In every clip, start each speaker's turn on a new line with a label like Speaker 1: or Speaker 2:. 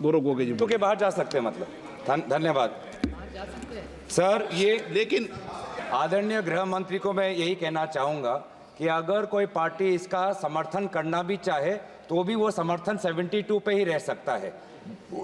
Speaker 1: गौरव गोगोई जी
Speaker 2: तो के बाहर जा सकते हैं मतलब। धन्यवाद सर। ये
Speaker 1: लेकिन
Speaker 2: आदरणीय गृह मंत्री को मैं यही कहना चाहूँगा कि अगर कोई पार्टी इसका समर्थन करना भी चाहे तो भी वो समर्थन 72 पे ही रह सकता है,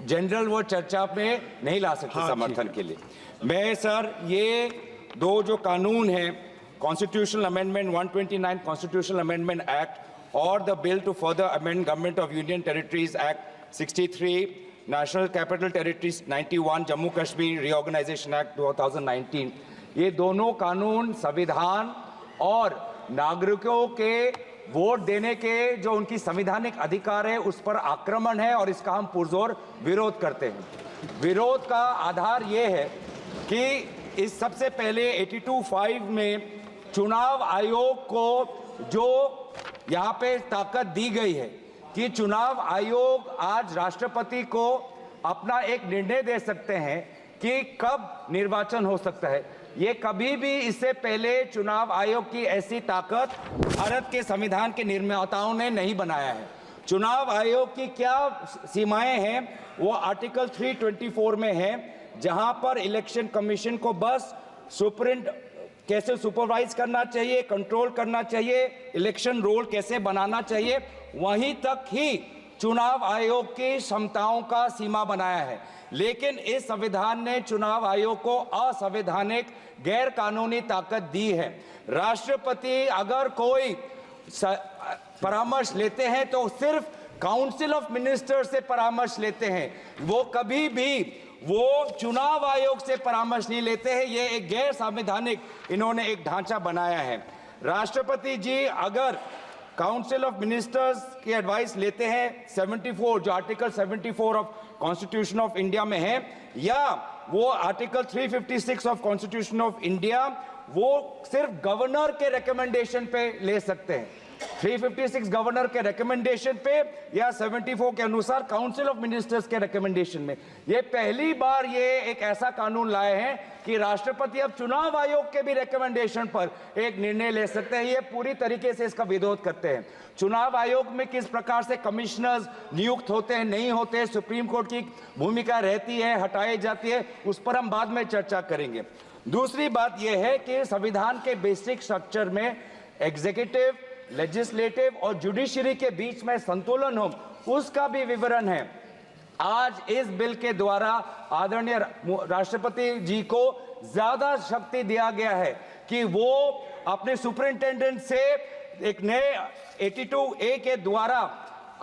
Speaker 2: जनरल वो चर्चा में नहीं ला सकते समर्थन के लिए। मैं सर ये दो जो कानून हैं, constitutional amendment 129 constitutional amendment act और the bill to further amend government of union territories act 63, national capital territories 91, Jammu Kashmir reorganisation act 2019, ये दोनों कानून संविधान और नागरिकों के वोट देने के जो उनकी संवैधानिक अधिकार है उस पर आक्रमण है और इसका हम पुरजोर विरोध करते हैं। विरोध का आधार ये है कि इस सबसे पहले 82(5) में चुनाव आयोग को जो यहाँ पे ताकत दी गई है कि चुनाव आयोग आज राष्ट्रपति को अपना एक निर्णय दे सकते हैं कि कब निर्वाचन हो सकता है। ये कभी भी इससे पहले चुनाव आयोग की ऐसी ताकत भारत के संविधान के निर्माताओं ने नहीं बनाया है। चुनाव आयोग की क्या सीमाएं हैं वो आर्टिकल 324 में है, जहां पर इलेक्शन कमीशन को बस कैसे सुपरवाइज करना चाहिए, कंट्रोल करना चाहिए, इलेक्शन रोल कैसे बनाना चाहिए, वहीं तक ही चुनाव आयोग की क्षमताओं का सीमा बनाया है। लेकिन इस संविधान ने चुनाव आयोग को असंवैधानिक गैर कानूनी ताकत दी है। राष्ट्रपति अगर कोई परामर्श लेते हैं तो सिर्फ काउंसिल ऑफ मिनिस्टर से परामर्श लेते हैं, वो कभी भी वो चुनाव आयोग से परामर्श नहीं लेते हैं। ये एक गैर संवैधानिक इन्होंने एक ढांचा बनाया है। राष्ट्रपति जी अगर काउंसिल ऑफ मिनिस्टर्स की एडवाइस लेते हैं 74, जो article 74 of constitution of India में है, या वो article 356 of constitution of India, वो सिर्फ गवर्नर के रिकमेंडेशन पे ले सकते हैं। 356 गवर्नर के रिकमेंडेशन पे या 74 के अनुसार काउंसिल ऑफ मिनिस्टर्स के रिकमेंडेशन में। ये पहली बार ये एक ऐसा कानून लाए हैं कि राष्ट्रपति अब चुनाव आयोग के भी रिकमेंडेशन पर एक निर्णय ले सकते हैं। ये पूरी तरीके से इसका विरोध करते हैं। चुनाव आयोग में किस प्रकार से कमिश्नर्स नियुक्त होते हैं, नहीं होते, सुप्रीम कोर्ट की भूमिका रहती है, हटाई जाती है, उस पर हम बाद में चर्चा करेंगे। दूसरी बात यह है कि संविधान के बेसिक स्ट्रक्चर में एग्जीक्यूटिव, लेजिस्लेटिव और जुडिशरी के बीच में संतुलन हो, उसका भी विवरण है। आज इस बिल के द्वारा आदरणीय राष्ट्रपति जी को ज्यादा शक्ति दिया गया है कि वो अपने सुपरिंटेंडेंट से एक नए 82A के द्वारा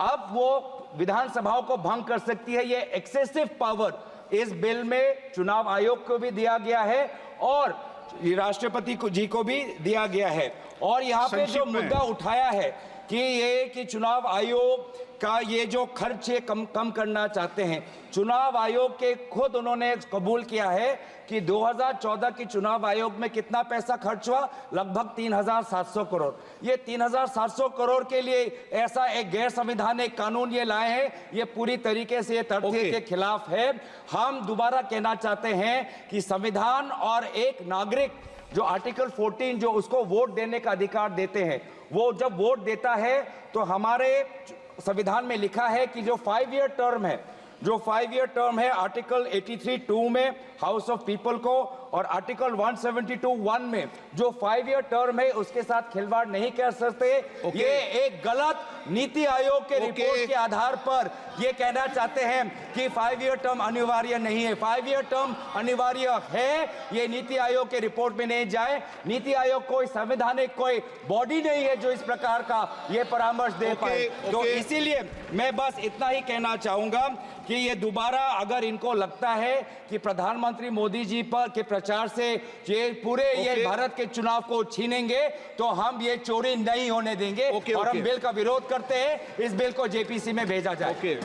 Speaker 2: अब वो विधानसभाओं को भंग कर सकती है। ये एक्सेसिव पावर इस बिल में चुनाव आयोग को भी दिया गया है और राष्ट्रपति जी को भी दिया गया है। और यहाँ पे जो मुद्दा उठाया है कि चुनाव आयोग का ये जो खर्च है कम करना चाहते हैं, चुनाव आयोग के खुद उन्होंने कबूल किया है कि 2014 के चुनाव आयोग में कितना पैसा खर्च हुआ, लगभग 3700 करोड़। ये 3700 करोड़ के लिए ऐसा एक गैर संवैधानिक कानून ये लाए हैं, ये पूरी तरीके से तथ्य के खिलाफ है। हम दोबारा कहना चाहते हैं कि संविधान और एक नागरिक जो आर्टिकल 14 जो उसको वोट देने का अधिकार देते हैं, वो जब वोट देता है तो हमारे संविधान में लिखा है कि जो 5 ईयर टर्म है, जो 5 ईयर टर्म है आर्टिकल 83(2) में हाउस ऑफ पीपल को और आर्टिकल 172(1) में जो 5 ईयर टर्म है उसके साथ खिलवाड़ नहीं कर सकते। ये एक गलत नीति आयोग के रिपोर्ट के आधार पर ये कहना चाहते हैं कि 5 ईयर टर्म अनिवार्य नहीं है। 5 ईयर टर्म अनिवार्य है, ये नीति आयोग के रिपोर्ट में नहीं जाए। नीति आयोग कोई संवैधानिक कोई बॉडी नहीं है जो इस प्रकार का ये परामर्श दे पाए। तो इसीलिए मैं बस इतना ही कहना चाहूंगा कि ये दोबारा अगर इनको लगता है कि प्रधानमंत्री मोदी जी पर के प्रचार से ये पूरे ये भारत के चुनाव को छीनेंगे, तो हम ये चोरी नहीं होने देंगे और हम बिल का विरोध करते हैं। इस बिल को जेपीसी में भेजा जाए।